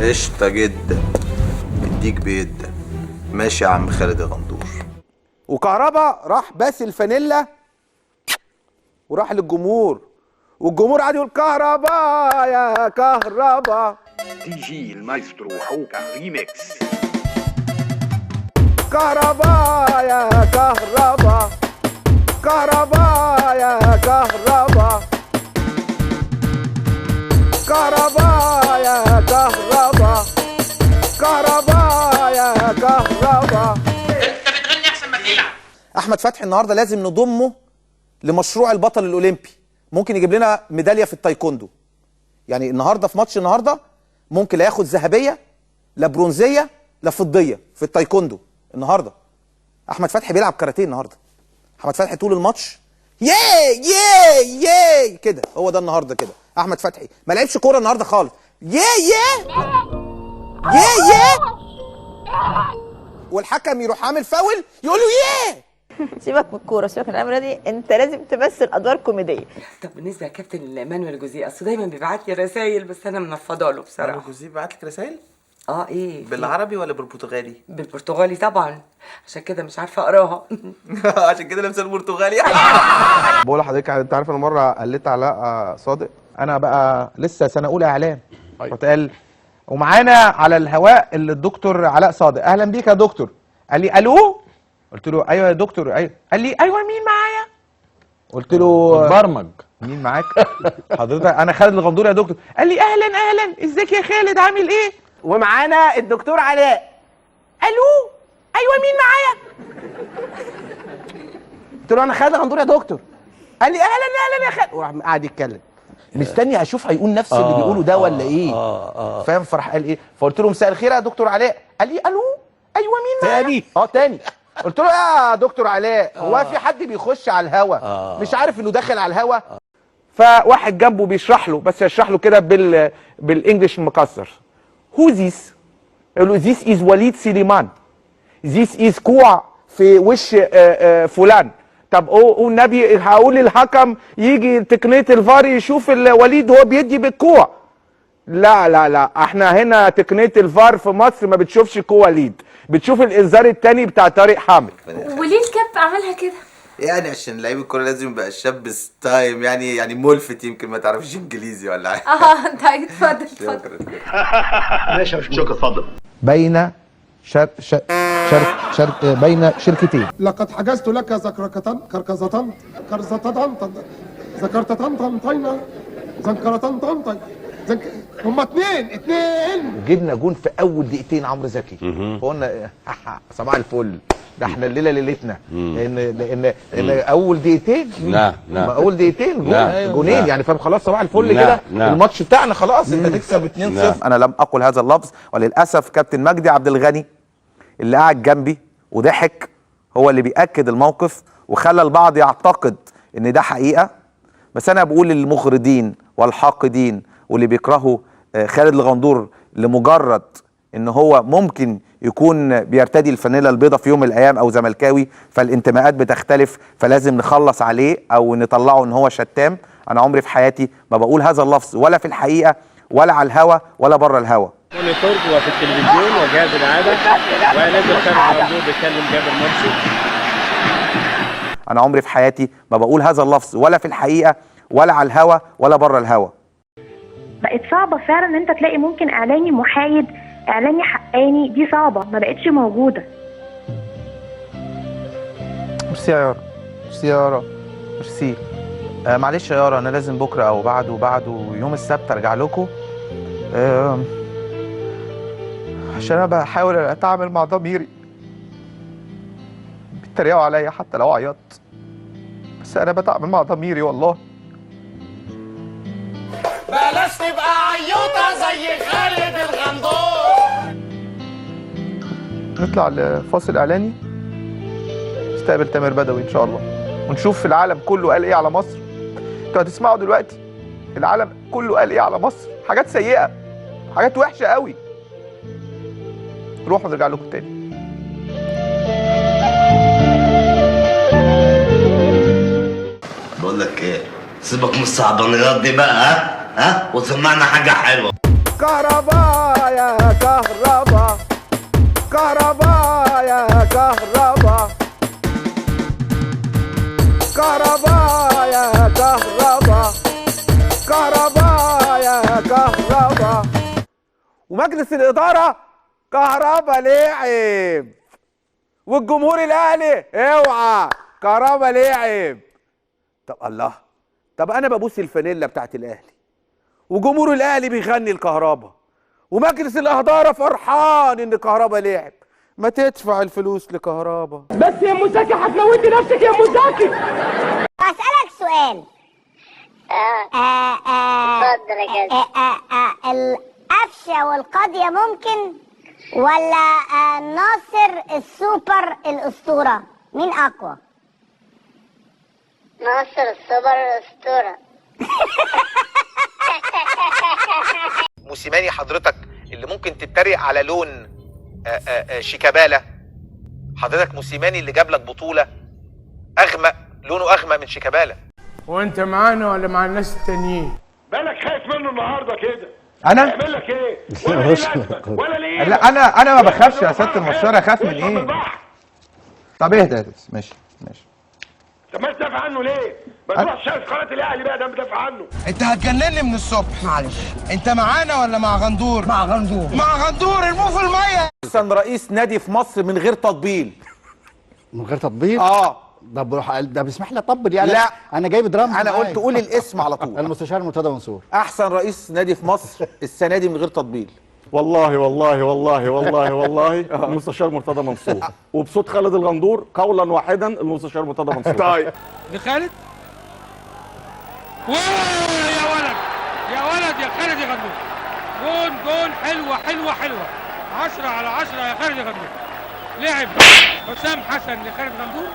قشطة جدا. اديك بيدا. ماشي يا عم خالد الغندور. وكهربا راح باس الفانيلا وراح للجمهور، والجمهور قعد يقول كهربا يا كهربا. دي جي المايسترو حوكا ريميكس. كهربا يا كهربا، كهربا يا كهربا، كهربا يا كهربا، كهربا يا كهربا. انت بتغني احسن ما تلعب. احمد فتحي النهارده لازم نضمه لمشروع البطل الاولمبي، ممكن يجيب لنا ميداليه في التايكوندو. يعني النهارده في ماتش النهارده ممكن لا ياخد ذهبيه لا برونزيه لا فضيه في التايكوندو النهارده. احمد فتحي بيلعب كاراتيه النهارده. احمد فتحي طول الماتش ياي ياي ياي كده، هو ده النهارده كده. احمد فتحي ما لعبش كوره النهارده خالص. ياي ياي ياي ياي، والحكم يروح عامل فاول يقول له ياي. سيبك من الكوره، سيبك من الامر دي، انت لازم تمثل ادوار كوميديه. طب بالنسبه لكابتن مانويل جوزيه، اصل دايما بيبعت لي رسائل بس انا منفضه له بصراحه. جوزيه بعت لك رسائل؟ ايه بالعربي ولا بالبرتغالي؟ بالبرتغالي طبعا، عشان كده مش عارفه اقراها. عشان كده لابسه البرتغالي. بقول لحضرتك انت عارف انا مره قلت علاء صادق، انا بقى لسه سنه اولى اعلام، قال ومعانا على الهواء الدكتور علاء صادق. اهلا بيك يا دكتور. قال لي الو، قلت له ايوه يا دكتور. ايوه. قال لي ايوه مين معايا؟ قلت له برمج. مين معاك؟ حضرتك انا خالد الغندور يا دكتور. قال لي اهلا اهلا، ازيك يا خالد عامل ايه؟ ومعانا الدكتور علاء. الو ايوه مين معايا؟ قلت له انا خالد الغندور يا دكتور. قال لي اهلا اهلا يا خالد، وراح قاعد يتكلم. مستني اشوف هيقول نفس اللي بيقوله ده ولا ايه. فاهم؟ فرح قال ايه؟ فقلت له مساء الخير يا دكتور علاء. قال لي الو ايوه مين معايا؟ تاني تاني. قلت له يا دكتور علاء، هو في حد بيخش على الهوا مش عارف انه داخل على الهوا؟ فواحد جنبه بيشرح له، بس يشرح له كده بالانجلش المكسر. هو ذيس؟ قال له ذيس از وليد سليمان. ذيس از كوع في وش فلان. طب النبي هقول للحكم يجي تقنيه الفار يشوف الوليد هو بيدي بالكوع. لا لا لا، احنا هنا تقنيه الفار في مصر ما بتشوفش كوع وليد، بتشوف الانذار الثاني بتاع طارق حامد. وليه الكاب عملها كده؟ يعني عشان لعيب الكوره لازم يبقى شاب ستايم، يعني ملفت، يمكن ما تعرفش انجليزي ولا حاجه. انت اتفضل اتفضل. ماشي يا شكرا، اتفضل. بين بين شركتين. لقد حجزت لك زكركتان كركزتان كرزتان ذكرتتان طنطينا زنكرتان طنطي هما اتنين. جبنا جون في اول دقيقتين عمرو زكي، فقلنا صباح الفل، ده احنا الليله ليلتنا. لان اول دقيقتين اول دقيقتين جونين يعني، فاهم؟ خلاص صباح الفل كده، الماتش بتاعنا خلاص انت تكسب 2-0. انا لم اقل هذا اللفظ، وللاسف كابتن مجدي عبد الغني اللي قاعد جنبي وضحك هو اللي بيأكد الموقف وخلى البعض يعتقد ان ده حقيقه. بس انا بقول للمغردين والحاقدين واللي بيكرهوا خالد الغندور لمجرد ان هو ممكن يكون بيرتدي الفانيلا البيضاء في يوم من الايام او زملكاوي، فالانتماءات بتختلف، فلازم نخلص عليه او نطلعه ان هو شتام. انا عمري في حياتي ما بقول هذا اللفظ، ولا في الحقيقه ولا على الهوا ولا بره الهوا. مونيتور وفي التلفزيون وجهاز العاده، ونزل خالد الغندور بيكلم جابر مرسي. انا عمري في حياتي ما بقول هذا اللفظ، ولا في الحقيقه ولا على الهوا ولا بره الهوا. بقت صعبه فعلا ان انت تلاقي ممكن اعلامي محايد، اعلامي حقاني، دي صعبه، ما بقتش موجوده. ميرسي يا يارا، ميرسي يا يارا، ميرسي. معلش يا يارا، انا لازم بكره او بعده يوم السبت ارجع لكم، عشان انا بحاول اتعامل مع ضميري. بيتريقوا عليا حتى لو عيطت، بس انا بتعامل مع ضميري والله. بلاش تبقى عيوطه زي خالد الغندور. نطلع لفاصل اعلاني، نستقبل تامر بدوي ان شاء الله، ونشوف العالم كله قال ايه على مصر. انتوا هتسمعوا دلوقتي العالم كله قال ايه على مصر، حاجات سيئه، حاجات وحشه قوي. نروح ونرجع لكم تاني. بقول لك ايه، سيبك من الصعبانيات دي بقى، ها وسمعنا حاجه حلوه. كهربا يا كهربا، كهربا يا كهربا، كهربا يا كهربا، كهربا يا كهربا. ومجلس الإدارة كهربا لعب، والجمهور الأهلي اوعى كهربا لعب. طب الله، طب أنا ببوس الفانيلا بتاعت الأهلي، وجمهور الأهلي بيغني الكهربا، ومجلس الإدارة فرحان إن كهربا لعب. ما تدفع الفلوس لكهربا. بس يا مزاكي هتموتي نفسك يا مزاكي. أسألك سؤال. اتفضل يا جدع. القفشة والقاضية ممكن، ولا ناصر السوبر الأسطورة؟ مين أقوى؟ ناصر السوبر الأسطورة. موسيماني حضرتك اللي ممكن تتريق على لون شيكابالا، حضرتك موسيماني اللي جاب لك بطولة أغمق، لونه أغمق من شيكابالا. وانت معانا ولا مع الناس التانيين؟ بالك خايف منه النهارده كده؟ انا يعمل لك ايه؟ ولا ليه لازمه ولا ليه؟ لا انا ما بخافش يا سياده المستشار، اخاف من ايه؟ طب اهدى بس. ماشي ماشي. طب ما تدافع عنه ليه؟ ما تروحش شايف قناه الاهلي بقى ده بتدافع عنه. انت هتجنني من الصبح. معلش، انت معانا ولا مع غندور؟ مع غندور. مع غندور، ارموه في الميه. أحسن رئيس نادي في مصر من غير تطبيل. من غير تطبيل؟ ده بروح ده بيسمح لي اطبل يعني؟ لا انا جايب درام. انا قلت قول الاسم على طول. المستشار مرتضى منصور. احسن رئيس نادي في مصر السنه دي من غير تطبيل. والله والله والله والله والله المستشار مرتضى منصور، وبصوت خالد الغندور قولا واحدا المستشار مرتضى منصور. طيب لخالد. يا ولد يا ولد يا خالد يا غندور. جون حلوه حلوه حلوه. 10 على 10 يا خالد يا غندور. لعب حسام حسن لخالد غندور.